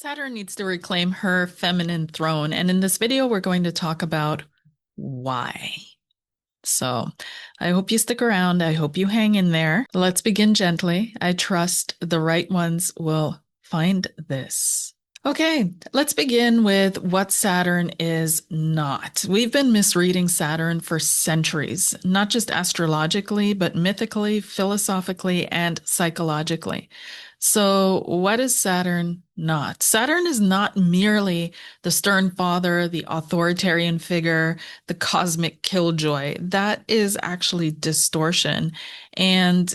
Saturn needs to reclaim her feminine throne. And in this video, we're going to talk about why. So I hope you stick around. I hope you hang in there. Let's begin gently. I trust the right ones will find this. Okay, let's begin with what Saturn is not. We've been misreading Saturn for centuries, not just astrologically, but mythically, philosophically, and psychologically. So, what is Saturn not? Saturn is not merely the stern father, the authoritarian figure, the cosmic killjoy. That is actually distortion. And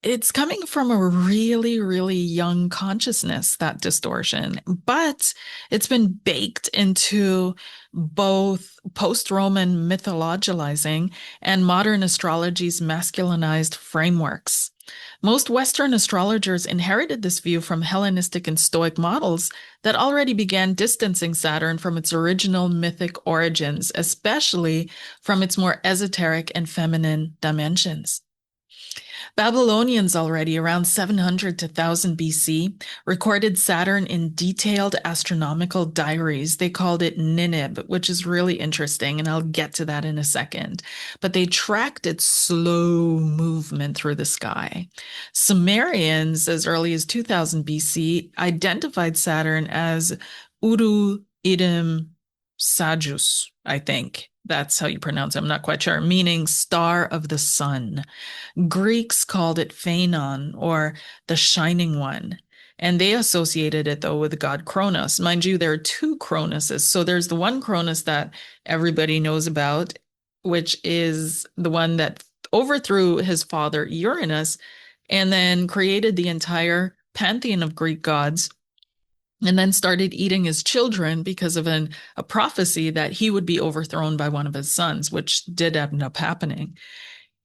it's coming from a really, really young consciousness, that distortion, but it's been baked into both post-Roman mythologizing and modern astrology's masculinized frameworks. Most Western astrologers inherited this view from Hellenistic and Stoic models that already began distancing Saturn from its original mythic origins, especially from its more esoteric and feminine dimensions. Babylonians already around 700 to 1000 BC recorded Saturn in detailed astronomical diaries. They called it Ninib, which is really interesting, and I'll get to that in a second. But they tracked its slow movement through the sky. Sumerians, as early as 2000 BC, identified Saturn as Uru Idem Sajus, I think. That's how you pronounce it. I'm not quite sure, meaning star of the sun. Greeks called it Phaenon or the Shining One. And they associated it, though, with the god Kronos. Mind you, there are two Cronoses. So there's the one Cronus that everybody knows about, which is the one that overthrew his father Uranus and then created the entire pantheon of Greek gods and then started eating his children because of a prophecy that he would be overthrown by one of his sons, which did end up happening.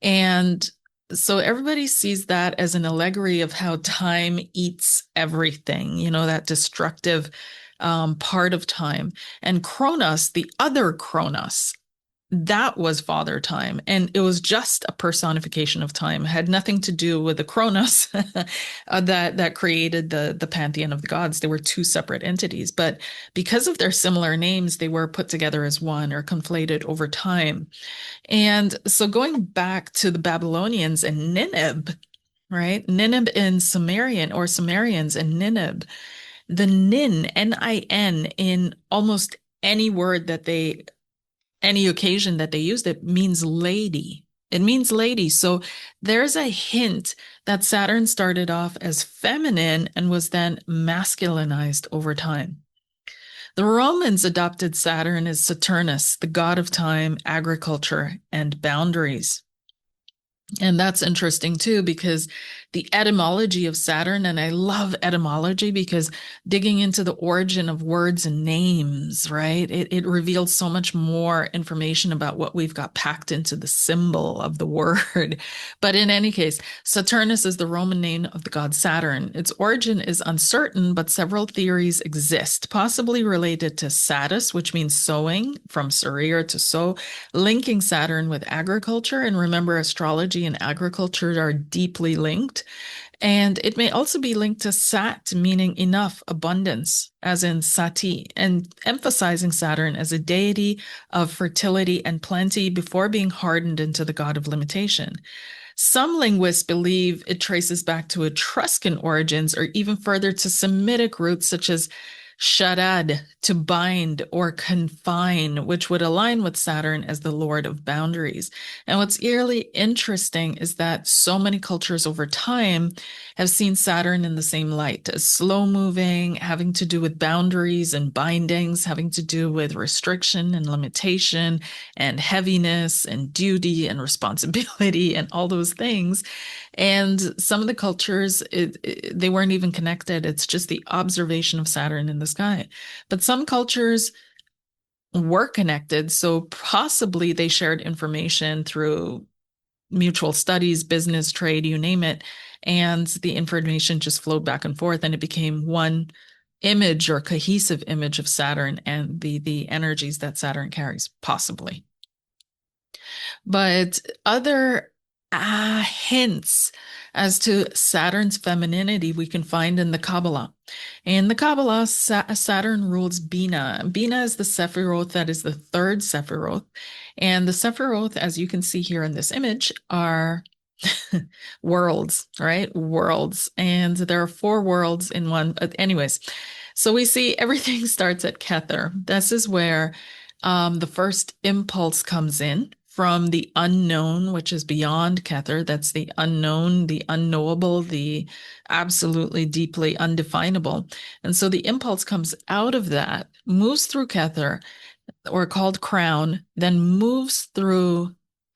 And so everybody sees that as an allegory of how time eats everything, that destructive part of time. And Kronos, the other Kronos, that was father time, and it was just a personification of time. It had nothing to do with the Kronos that created the pantheon of the gods. They were two separate entities, but because of their similar names, they were put together as one or conflated over time. And so going back to the Babylonians and Ninib, right? Ninib in Sumerian or Sumerians and Ninib, the nin, N-I-N, in almost any word that any occasion that they used it means lady. It means lady. So there's a hint that Saturn started off as feminine and was then masculinized over time. The Romans adopted Saturn as Saturnus, the god of time, agriculture, and boundaries. And that's interesting too, because the etymology of Saturn, and I love etymology because digging into the origin of words and names, right? It reveals so much more information about what we've got packed into the symbol of the word. But in any case, Saturnus is the Roman name of the god Saturn. Its origin is uncertain, but several theories exist, possibly related to Satis, which means sowing, from sarir to sow, linking Saturn with agriculture. And remember, astrology and agriculture are deeply linked. And it may also be linked to Sat, meaning enough, abundance, as in Sati, and emphasizing Saturn as a deity of fertility and plenty before being hardened into the god of limitation. Some linguists believe it traces back to Etruscan origins or even further to Semitic roots such as Sharad, to bind or confine, which would align with Saturn as the Lord of boundaries. And what's really interesting is that so many cultures over time have seen Saturn in the same light as slow moving, having to do with boundaries and bindings, having to do with restriction and limitation and heaviness and duty and responsibility and all those things. And some of the cultures, they weren't even connected. It's just the observation of Saturn in the sky. But some cultures were connected. So possibly they shared information through mutual studies, business, trade, you name it. And the information just flowed back and forth, and it became one image or cohesive image of Saturn and the energies that Saturn carries, possibly. But other hints As to Saturn's femininity, we can find in the Kabbalah. In the Kabbalah, Saturn rules Binah. Binah is the Sephiroth, that is the third Sephiroth. And the Sephiroth, as you can see here in this image, are worlds, right? Worlds. And there are four worlds in one. But anyways, so we see everything starts at Kether. This is where the first impulse comes in from the unknown, which is beyond Kether. That's the unknown, the unknowable, the absolutely deeply undefinable. And so the impulse comes out of that, moves through Kether, or called Crone, then moves through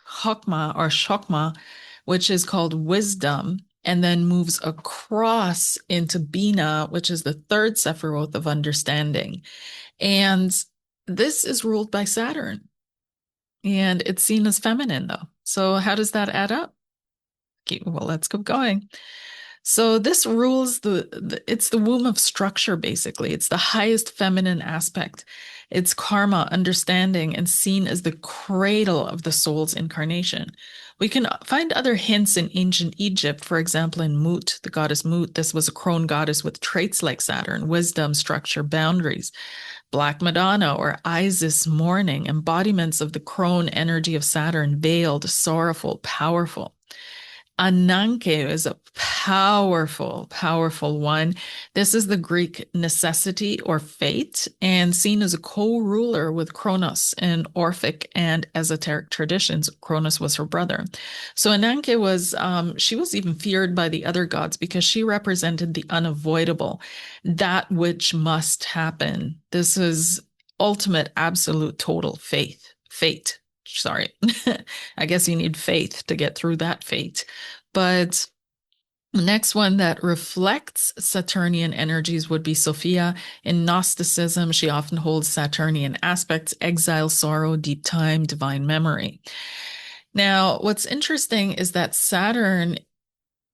Chokmah or Shokmah, which is called wisdom, and then moves across into Binah, which is the third Sephiroth of understanding. And this is ruled by Saturn. And it's seen as feminine, though. So how does that add up? Okay, well, let's keep going. So this rules it's the womb of structure, basically. It's the highest feminine aspect. It's karma, understanding, and seen as the cradle of the soul's incarnation. We can find other hints in ancient Egypt, for example, in Mut, the goddess Mut. This was a crone goddess with traits like Saturn, wisdom, structure, boundaries. Black Madonna or Isis mourning, embodiments of the crone energy of Saturn, veiled, sorrowful, powerful. Ananke is a powerful, powerful one. This is the Greek necessity or fate, and seen as a co-ruler with Kronos in Orphic and esoteric traditions. Kronos was her brother. So Ananke was, she was even feared by the other gods because she represented the unavoidable, that which must happen. This is ultimate, absolute, total fate. Sorry. I guess you need faith to get through that fate. But the next one that reflects Saturnian energies would be Sophia. In Gnosticism, she often holds Saturnian aspects: exile, sorrow, deep time, divine memory. Now, what's interesting is that Saturn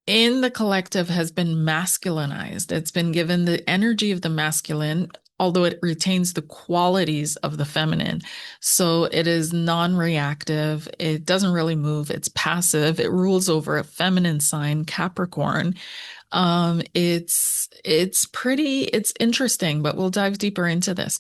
in the collective has been masculinized. It's been given the energy of the masculine, although it retains the qualities of the feminine. So it is non-reactive. It doesn't really move. It's passive. It rules over a feminine sign, Capricorn. It's interesting, but we'll dive deeper into this.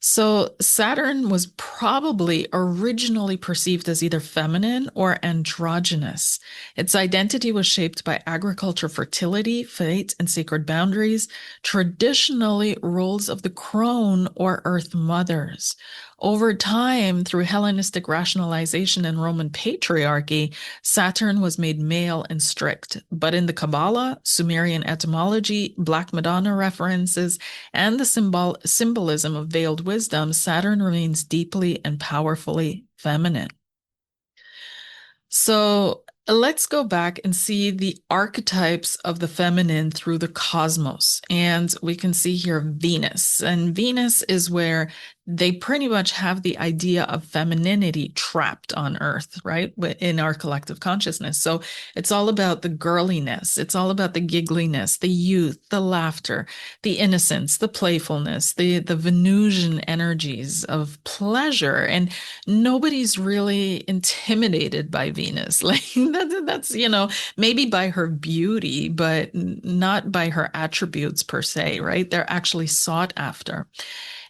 So Saturn was probably originally perceived as either feminine or androgynous. Its identity was shaped by agriculture, fertility, fate, and sacred boundaries, traditionally roles of the crone or earth mothers. Over time, through Hellenistic rationalization and Roman patriarchy, Saturn was made male and strict. But in the Kabbalah, Sumerian etymology, Black Madonna references, and the symbolism of veiled wisdom, Saturn remains deeply and powerfully feminine. So let's go back and see the archetypes of the feminine through the cosmos. And we can see here Venus. And Venus is where they pretty much have the idea of femininity trapped on Earth, right? In our collective consciousness. So it's all about the girliness. It's all about the giggliness, the youth, the laughter, the innocence, the playfulness, the Venusian energies of pleasure. And nobody's really intimidated by Venus. Like that's, maybe by her beauty, but not by her attributes per se, right? They're actually sought after.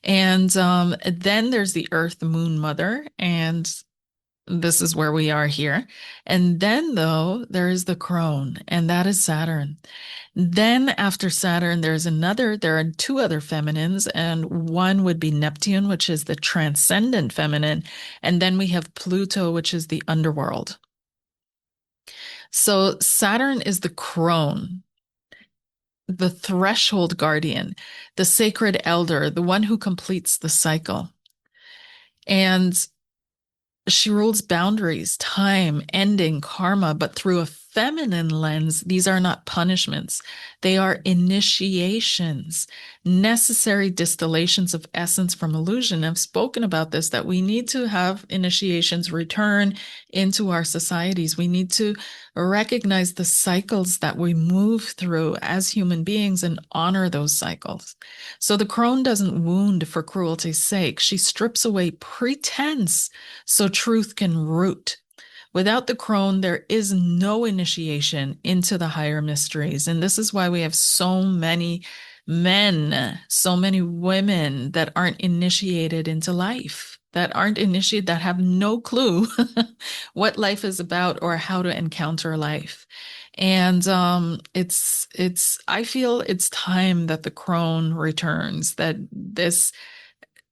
And then there's the Earth, the Moon Mother, and this is where we are here. And then, though, there is the crone, and that is Saturn. Then after Saturn, there are two other feminines, and one would be Neptune, which is the transcendent feminine. And then we have Pluto, which is the underworld. So Saturn is the crone, the threshold guardian, the sacred elder, the one who completes the cycle. And she rules boundaries, time, ending, karma, but through a feminine lens, these are not punishments. They are initiations, necessary distillations of essence from illusion. I've spoken about this, that we need to have initiations return into our societies. We need to recognize the cycles that we move through as human beings and honor those cycles. So the crone doesn't wound for cruelty's sake. She strips away pretense so truth can root. Without the crone, there is no initiation into the higher mysteries. And this is why we have so many men, so many women that aren't initiated into life, that aren't initiated, that have no clue what life is about or how to encounter life. And I feel it's time that the crone returns, that this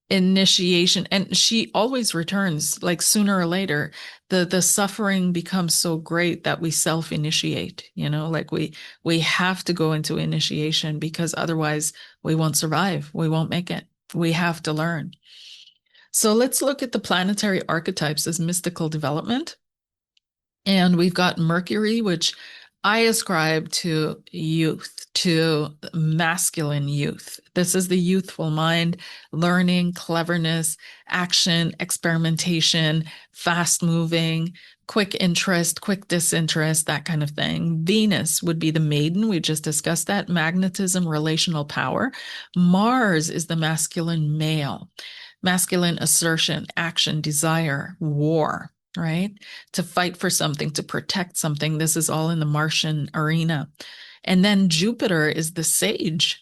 initiation, and she always returns, like sooner or later the suffering becomes so great that we self-initiate, like we have to go into initiation, because otherwise we won't survive, we won't make it, we have to learn. So let's look at the planetary archetypes as mystical development. And we've got Mercury, which I ascribe to youth, to masculine youth. This is the youthful mind, learning, cleverness, action, experimentation, fast moving, quick interest, quick disinterest, that kind of thing. Venus would be the maiden. We just discussed that. Magnetism, relational power. Mars is the masculine male, masculine assertion, action, desire, war, right? To fight for something, to protect something. This is all in the Martian arena. And then Jupiter is the sage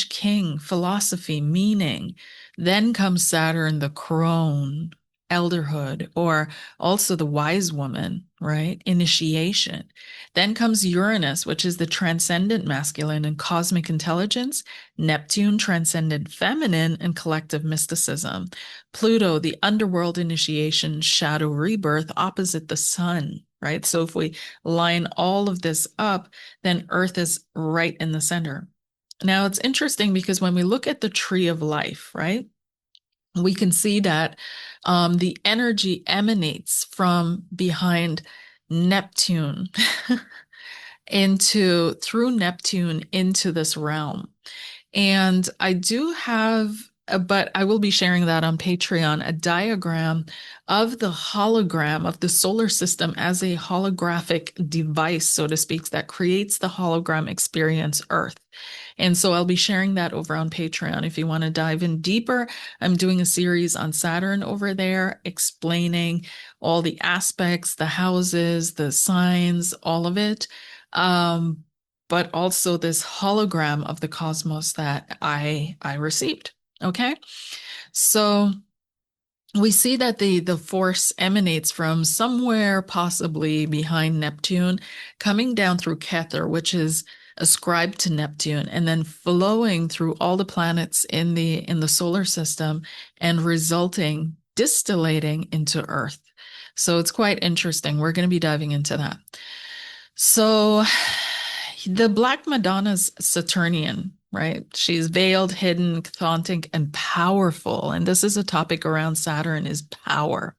king, philosophy, meaning. Then comes Saturn, the crone, elderhood, or also the wise woman, right? Initiation. Then comes Uranus, which is the transcendent masculine and cosmic intelligence. Neptune, transcendent feminine and collective mysticism. Pluto, the underworld initiation, shadow rebirth, opposite the sun, right? So if we line all of this up, then Earth is right in the center. Now, it's interesting because when we look at the tree of life, right, we can see that the energy emanates from behind Neptune through Neptune into this realm. And I do have, but I will be sharing that on Patreon, a diagram of the hologram of the solar system as a holographic device, so to speak, that creates the hologram experience Earth. And so I'll be sharing that over on Patreon. If you want to dive in deeper, I'm doing a series on Saturn over there, explaining all the aspects, the houses, the signs, all of it. But also this hologram of the cosmos that I received. Okay. So we see that the force emanates from somewhere possibly behind Neptune, coming down through Kether, which is ascribed to Neptune, and then flowing through all the planets in the solar system and distillating into Earth. So it's quite interesting. We're going to be diving into that. So the Black Madonna's Saturnian, right? She's veiled, hidden, chthonic, and powerful. And this is a topic around Saturn, is power.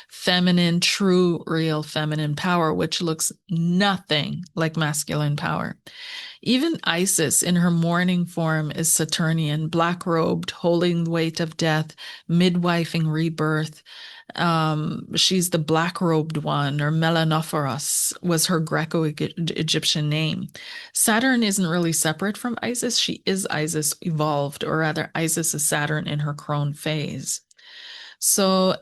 Feminine, true, real feminine power, which looks nothing like masculine power. Even Isis in her morning form is Saturnian, black-robed, holding the weight of death, midwifing rebirth. She's the black-robed one, or Melanophoros was her Greco-Egyptian name. Saturn isn't really separate from Isis. She is Isis evolved, or rather, Isis is Saturn in her crone phase. So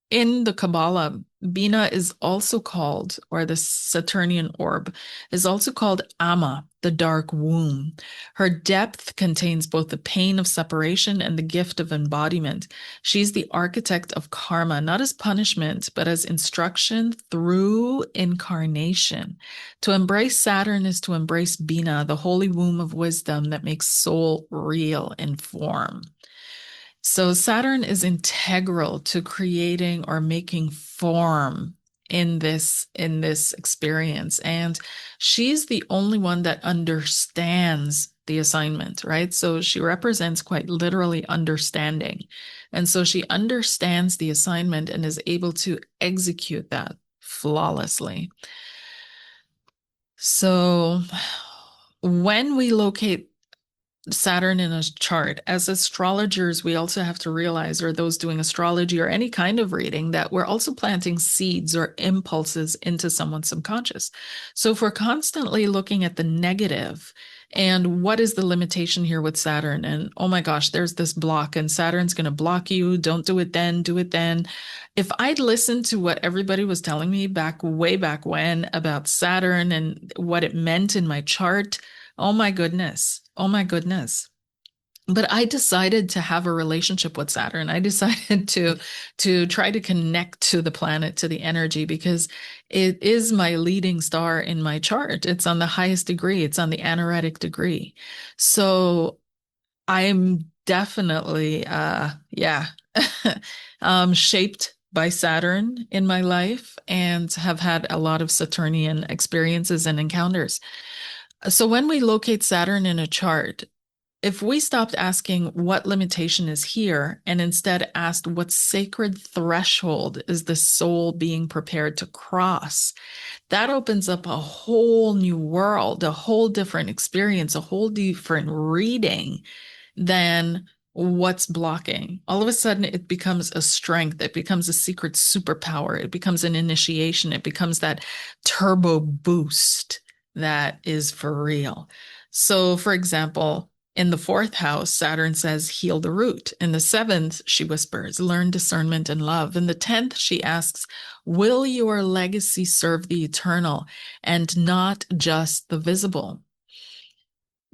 in the Kabbalah, Binah is also called, or the Saturnian orb, is also called Amma, the dark womb. Her depth contains both the pain of separation and the gift of embodiment. She's the architect of karma, not as punishment, but as instruction through incarnation. To embrace Saturn is to embrace Binah, the holy womb of wisdom that makes soul real in form. So Saturn is integral to creating or making form in this experience. And she's the only one that understands the assignment, right? So she represents quite literally understanding. And so she understands the assignment and is able to execute that flawlessly. So when we locate Saturn in a chart, as astrologers, we also have to realize, or those doing astrology or any kind of reading, that we're also planting seeds or impulses into someone's subconscious. So if we're constantly looking at the negative And what is the limitation here with Saturn? And oh my gosh, there's this block, and Saturn's going to block you. Don't do it then, do it then. If I'd listened to what everybody was telling me back way back when about Saturn and what it meant in my chart, oh my goodness, oh my goodness. But I decided to have a relationship with Saturn. I decided to try to connect to the planet, to the energy, because it is my leading star in my chart. It's on the highest degree. It's on the anaretic degree. So I'm definitely yeah, shaped by Saturn in my life and have had a lot of Saturnian experiences and encounters. So when we locate Saturn in a chart, if we stopped asking what limitation is here and instead asked what sacred threshold is the soul being prepared to cross, that opens up a whole new world, a whole different experience, a whole different reading than what's blocking. All of a sudden, it becomes a strength. It becomes a secret superpower. It becomes an initiation. It becomes that turbo boost that is for real. So, for example, in the fourth house, Saturn says, heal the root. In the seventh, she whispers, learn discernment and love. In the 10th, she asks, will your legacy serve the eternal and not just the visible?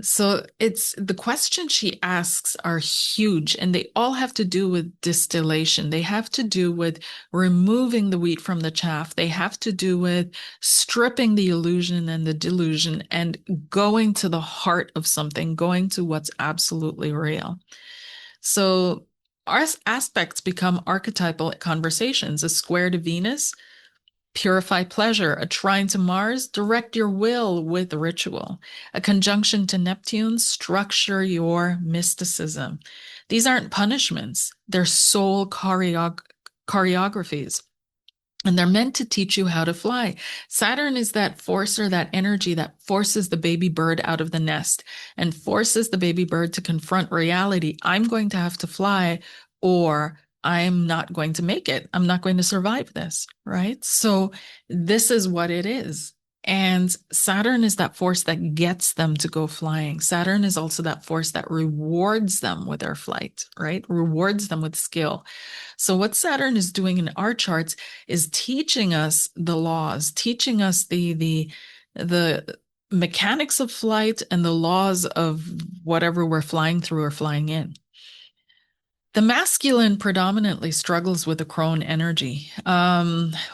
So it's the questions she asks are huge, and they all have to do with distillation. They have to do with removing the wheat from the chaff. They have to do with stripping the illusion and the delusion and going to the heart of something, going to what's absolutely real. So our aspects become archetypal conversations. A square to Venus, purify pleasure. A trine to Mars, direct your will with ritual. A conjunction to Neptune, structure your mysticism. These aren't punishments, they're soul choreographies. And they're meant to teach you how to fly. Saturn is that force or that energy that forces the baby bird out of the nest and forces the baby bird to confront reality. I'm going to have to fly, or I'm not going to make it. I'm not going to survive this, right? So this is what it is. And Saturn is that force that gets them to go flying. Saturn is also that force that rewards them with their flight, right? Rewards them with skill. So what Saturn is doing in our charts is teaching us the laws, teaching us the mechanics of flight and the laws of whatever we're flying through or flying in. The masculine predominantly struggles with the crone energy.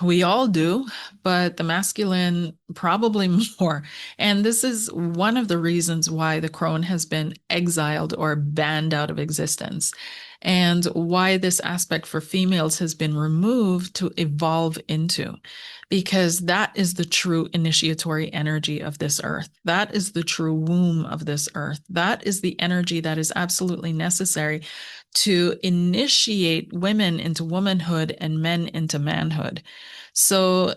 We all do, but the masculine probably more. And this is one of the reasons why the crone has been exiled or banned out of existence, and why this aspect for females has been removed to evolve into, because that is the true initiatory energy of this earth. That is the true womb of this earth. That is the energy that is absolutely necessary to initiate women into womanhood and men into manhood. So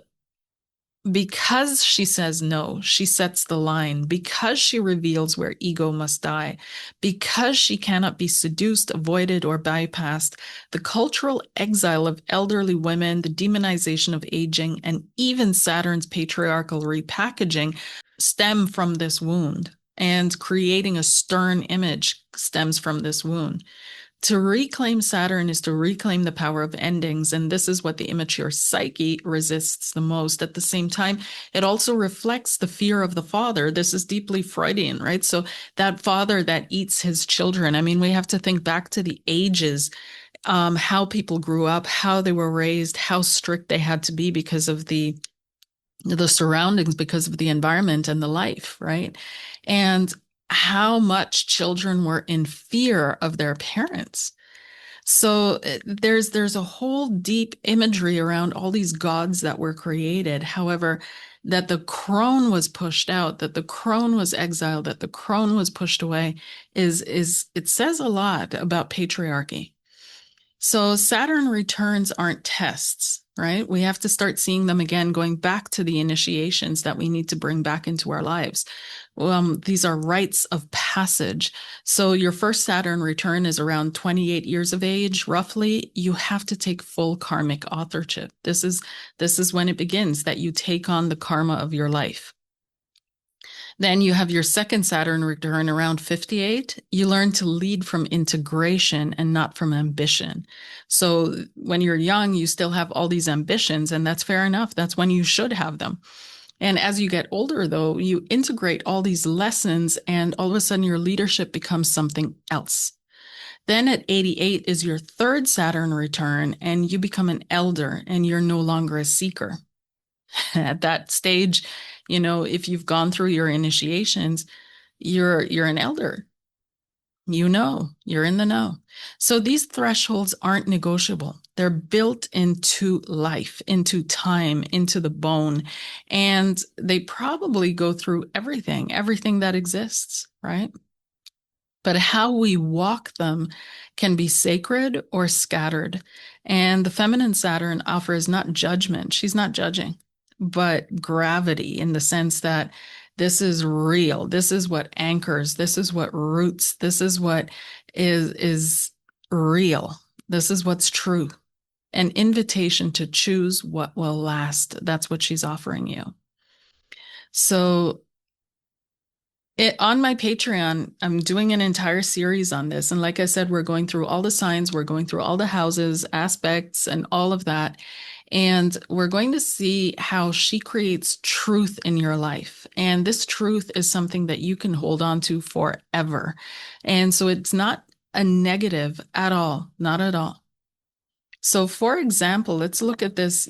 because she says no, she sets the line, because she reveals where ego must die, because she cannot be seduced, avoided, or bypassed, the cultural exile of elderly women, the demonization of aging, and even Saturn's patriarchal repackaging stem from this wound. And creating a stern image stems from this wound. To reclaim Saturn is to reclaim the power of endings, and this is what the immature psyche resists the most. At the same time, it also reflects the fear of the father. This is deeply Freudian, right? So that father that eats his children. I mean, we have to think back to the ages, how people grew up, how they were raised, how strict they had to be because of the surroundings, because of the environment and the life, right? And how much children were in fear of their parents. So there's a whole deep imagery around all these gods that were created. However, that the crone was pushed out, that the crone was exiled, that the crone was pushed away is it says a lot about patriarchy. So Saturn returns aren't tests, right? We have to start seeing them again, going back to the initiations that we need to bring back into our lives. These are rites of passage. So your first Saturn return is around 28 years of age, roughly. You have to take full karmic authorship. This is when it begins, that you take on the karma of your life. Then you have your second Saturn return around 58. You learn to lead from integration and not from ambition. So when you're young, you still have all these ambitions, and that's fair enough. That's when you should have them. And as you get older, though, you integrate all these lessons, and all of a sudden your leadership becomes something else. Then at 88 is your third Saturn return, and you become an elder, and you're no longer a seeker. At that stage, if you've gone through your initiations, you're an elder. You're in the know. So these thresholds aren't negotiable. They're built into life, into time, into the bone, and they probably go through everything that exists, right? But how we walk them can be sacred or scattered. And the feminine Saturn offers not judgment. She's not judging, but gravity, in the sense that this is real. This is what anchors. This is what roots. This is what is real. This is what's true. An invitation to choose what will last. That's what she's offering you. So on my Patreon, I'm doing an entire series on this. And like I said, we're going through all the signs, we're going through all the houses, aspects, and all of that. And we're going to see how she creates truth in your life. And this truth is something that you can hold on to forever. And so it's not a negative at all, not at all. So for example, let's look at this,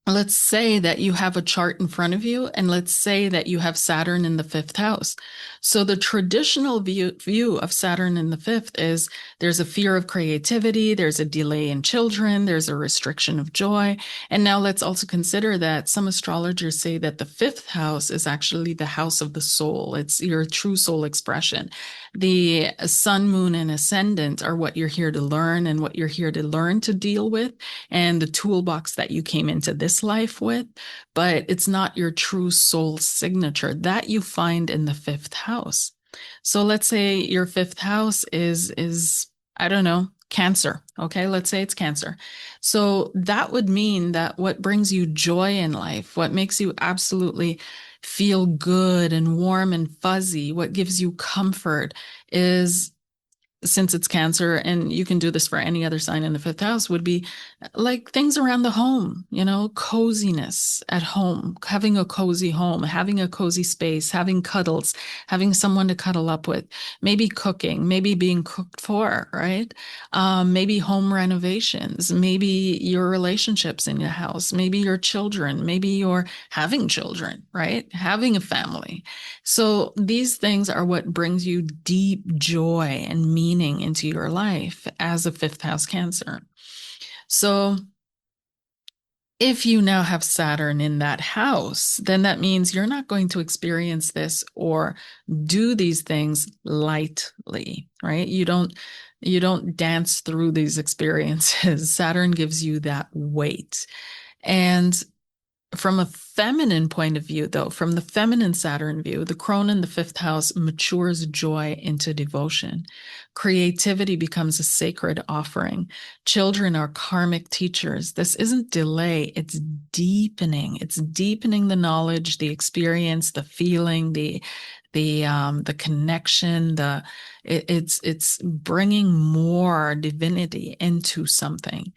let's say that you have a chart in front of you, and let's say that you have Saturn in the fifth house. So the traditional view of Saturn in the fifth is there's a fear of creativity, there's a delay in children, there's a restriction of joy. And now let's also consider that some astrologers say that the fifth house is actually the house of the soul. It's your true soul expression. The sun, moon, and ascendant are what you're here to learn and what you're here to learn to deal with, and the toolbox that you came into this life with, but it's not your true soul signature that you find in the fifth house. So let's say your fifth house is I don't know, Cancer. Okay, let's say it's Cancer. So that would mean that what brings you joy in life, what makes you absolutely feel good and warm and fuzzy, what gives you comfort is, since it's Cancer, and you can do this for any other sign in the fifth house, would be like things around the home, coziness at home, having a cozy home, having a cozy space, having cuddles, having someone to cuddle up with, maybe cooking, maybe being cooked for, right? Maybe home renovations, maybe your relationships in your house, maybe your children, maybe you're having children, right? Having a family. So these things are what brings you deep joy and meaning into your life as a fifth house Cancer. So if you now have Saturn in that house, then that means you're not going to experience this or do these things lightly, right? You don't dance through these experiences. Saturn gives you that weight. And from a feminine point of view, though, from the feminine Saturn view, the Crone in the fifth house matures joy into devotion. Creativity becomes a sacred offering. Children are karmic teachers. This isn't delay, it's deepening. It's deepening the knowledge, the experience, the feeling, the connection, it's bringing more divinity into something.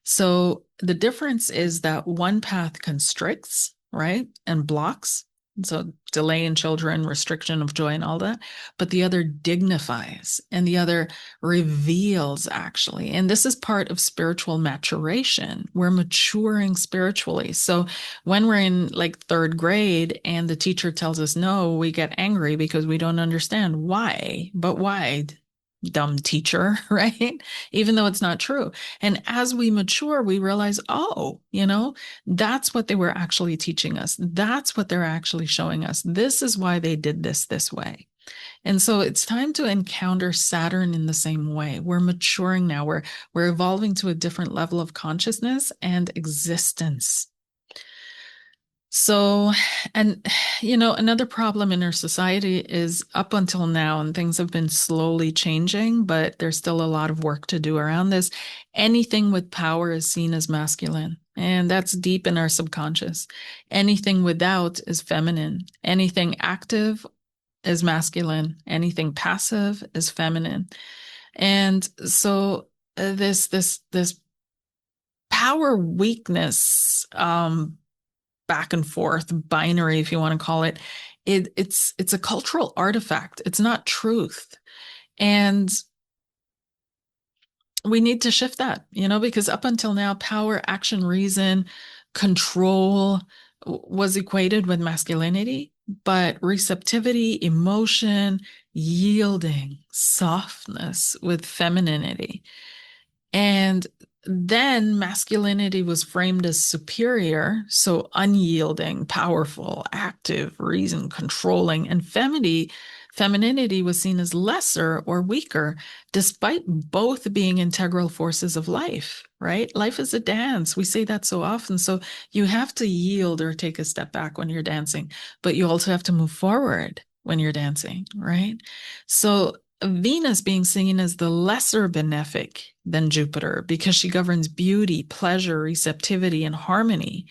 So the difference is that one path constricts, right, and blocks. So delay in children, restriction of joy, and all that. But the other dignifies, and the other reveals, actually. And this is part of spiritual maturation. We're maturing spiritually. So when we're in like third grade and the teacher tells us no, we get angry because we don't understand why. But why? Dumb teacher, right? Even though it's not true. And as we mature, we realize, oh, that's what they were actually teaching us. That's what they're actually showing us. This is why they did this way. And so it's time to encounter Saturn in the same way. We're maturing now. We're evolving to a different level of consciousness and existence. So, and another problem in our society is up until now, and things have been slowly changing, but there's still a lot of work to do around this. Anything with power is seen as masculine. And that's deep in our subconscious. Anything without is feminine. Anything active is masculine. Anything passive is feminine. And so this power weakness, back and forth binary, if you want to call it, it's a cultural artifact. It's not truth. And we need to shift that, because up until now, power, action, reason, control was equated with masculinity, but receptivity, emotion, yielding, softness with femininity. And then masculinity was framed as superior, so unyielding, powerful, active, reason, controlling, and femininity was seen as lesser or weaker, despite both being integral forces of life, right? Life is a dance. We say that so often. So you have to yield or take a step back when you're dancing, but you also have to move forward when you're dancing, right? So Venus being seen as the lesser benefic than Jupiter because she governs beauty, pleasure, receptivity, and harmony.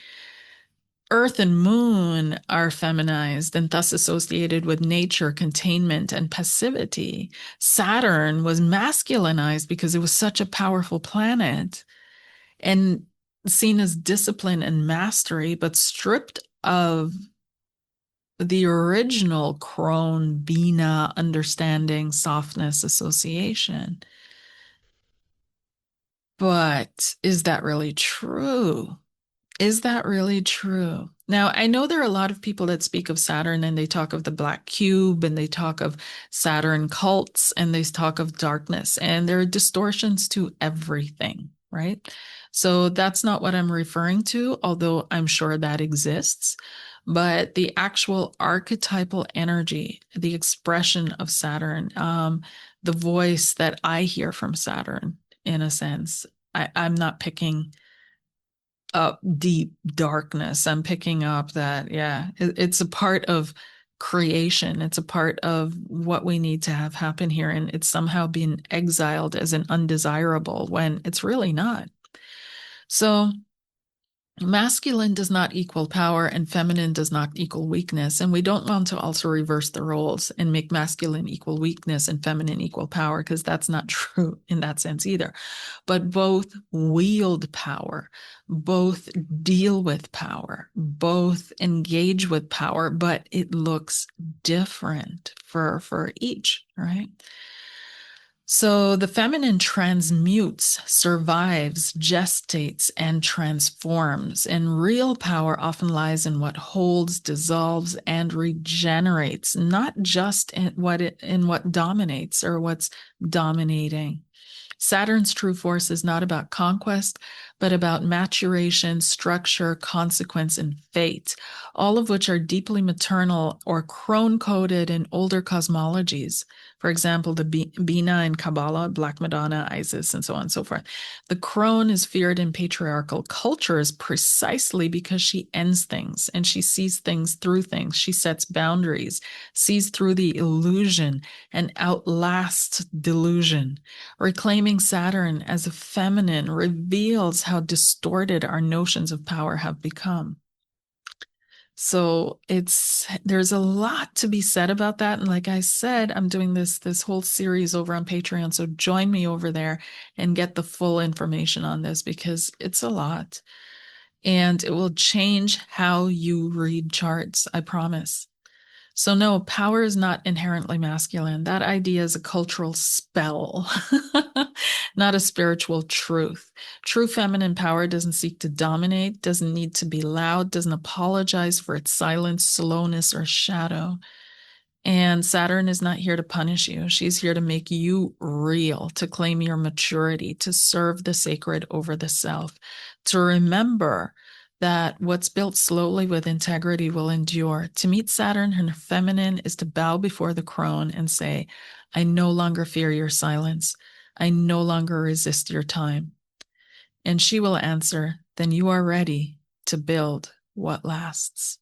Earth and Moon are feminized and thus associated with nature, containment, and passivity. Saturn was masculinized because it was such a powerful planet and seen as discipline and mastery, but stripped of the original Crone, Binah, understanding, softness, association. But is that really true? Is that really true? Now, I know there are a lot of people that speak of Saturn and they talk of the black cube and they talk of Saturn cults and they talk of darkness, and there are distortions to everything, right? So that's not what I'm referring to, although I'm sure that exists. But the actual archetypal energy, the expression of Saturn, the voice that I hear from Saturn, in a sense, I'm not picking up deep darkness. I'm picking up that, yeah, it's a part of creation. It's a part of what we need to have happen here. And it's somehow been exiled as an undesirable when it's really not. So masculine does not equal power and feminine does not equal weakness. And we don't want to also reverse the roles and make masculine equal weakness and feminine equal power, because that's not true in that sense either. But both wield power, both deal with power, both engage with power, but it looks different for each, right? So the feminine transmutes, survives, gestates, and transforms. And real power often lies in what holds, dissolves, and regenerates, not just in what dominates or what's dominating. Saturn's true force is not about conquest, but about maturation, structure, consequence, and fate, all of which are deeply maternal or crone coded in older cosmologies. For example, the Binah in Kabbalah, Black Madonna, Isis, and so on and so forth. The crone is feared in patriarchal cultures precisely because she ends things and she sees things through things. She sets boundaries, sees through the illusion, and outlasts delusion. Reclaiming Saturn as a feminine reveals how distorted our notions of power have become. So there's a lot to be said about that. And like I said, I'm doing this whole series over on Patreon. So join me over there and get the full information on this, because it's a lot. And it will change how you read charts, I promise. So no, power is not inherently masculine. That idea is a cultural spell, not a spiritual truth. True feminine power doesn't seek to dominate, doesn't need to be loud, doesn't apologize for its silence, slowness, or shadow. And Saturn is not here to punish you. She's here to make you real, to claim your maturity, to serve the sacred over the self, to remember that what's built slowly with integrity will endure. To meet Saturn, her feminine, is to bow before the crone and say, I no longer fear your silence. I no longer resist your time. And she will answer, then you are ready to build what lasts.